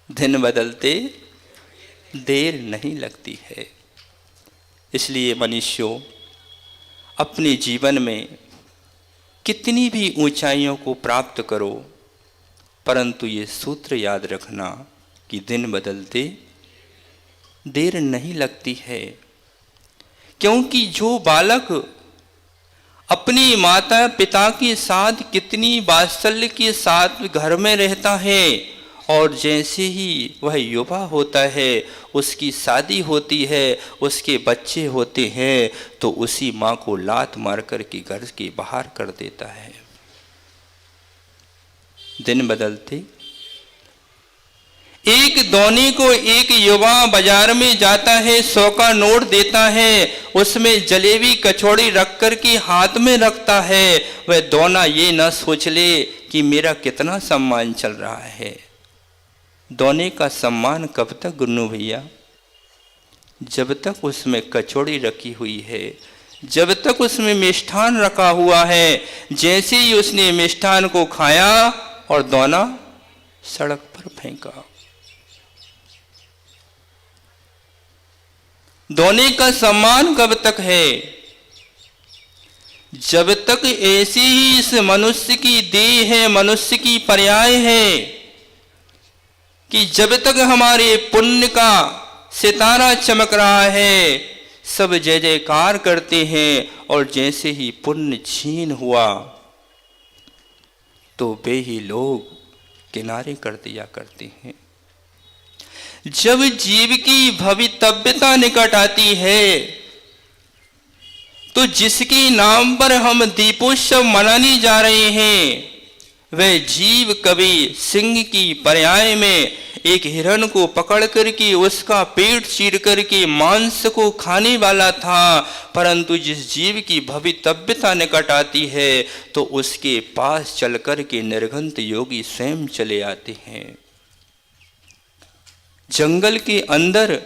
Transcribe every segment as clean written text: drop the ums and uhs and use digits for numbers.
दिन बदलते देर नहीं लगती है। इसलिए मनुष्यों, अपने जीवन में कितनी भी ऊंचाइयों को प्राप्त करो, परंतु ये सूत्र याद रखना कि दिन बदलते देर नहीं लगती है। क्योंकि जो बालक अपनी माता पिता के साथ कितनी वात्सल्य के साथ घर में रहता है, और जैसे ही वह युवा होता है, उसकी शादी होती है, उसके बच्चे होते हैं, तो उसी माँ को लात मार कर के घर के बाहर कर देता है। दिन बदलते, एक दोने को एक युवा बाजार में जाता है, 100 का नोट देता है, उसमें जलेबी कचौड़ी रख कर के हाथ में रखता है। वह दोना ये न सोच ले कि मेरा कितना सम्मान चल रहा है। दोने का सम्मान कब तक गुन्नू भैया? जब तक उसमें कचौड़ी रखी हुई है, जब तक उसमें मिष्ठान रखा हुआ है। जैसे ही उसने मिष्ठान को खाया और दोना सड़क पर फेंका। दोने का सम्मान कब तक है? जब तक ऐसी ही इस मनुष्य की देह है, मनुष्य की पर्याय है, कि जब तक हमारे पुण्य का सितारा चमक रहा है, सब जय जयकार करते हैं, और जैसे ही पुण्य छीन हुआ तो वे ही लोग किनारे कर दिया करते हैं। जब जीव की भवितव्यता निकट आती है, तो जिसके नाम पर हम दीपोत्सव मनाने जा रहे हैं, वह जीव कभी सिंह की पर्याय में एक हिरण को पकड़ करके उसका पेट चीर करके मांस को खाने वाला था, परंतु जिस जीव की भवितव्यता निकट आती है, तो उसके पास चल कर के निर्घंत योगी स्वयं चले आते हैं। जंगल के अंदर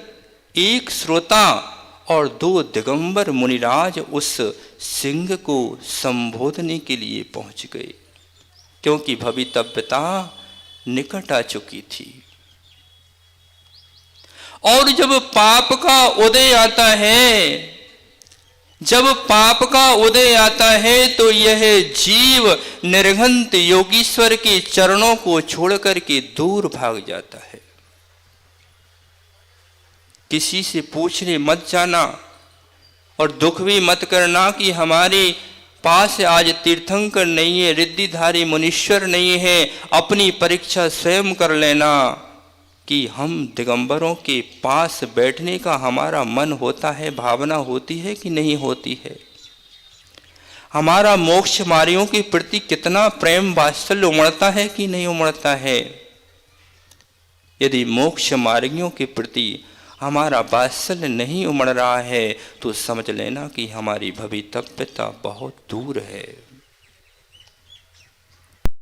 एक श्रोता और 2 दिगंबर मुनिराज उस सिंह को संबोधने के लिए पहुंच गए, क्योंकि भवितव्यता निकट आ चुकी थी। और जब पाप का उदय आता है, जब पाप का उदय आता है, तो यह जीव निर्घंत योगीश्वर के चरणों को छोड़ करके दूर भाग जाता है। किसी से पूछने मत जाना और दुख भी मत करना कि हमारे पास आज तीर्थंकर नहीं है, रिद्धिधारी मुनीश्वर नहीं है। अपनी परीक्षा स्वयं कर लेना कि हम दिगंबरों के पास बैठने का हमारा मन होता है, भावना होती है कि नहीं होती है। हमारा मोक्ष मार्गियों के प्रति कितना प्रेम वात्सल्य उमड़ता है कि नहीं उमड़ता है। यदि मोक्ष मार्गियों के प्रति हमारा वात्सल्य नहीं उमड़ रहा है, तो समझ लेना कि हमारी भवितव्यता बहुत दूर है।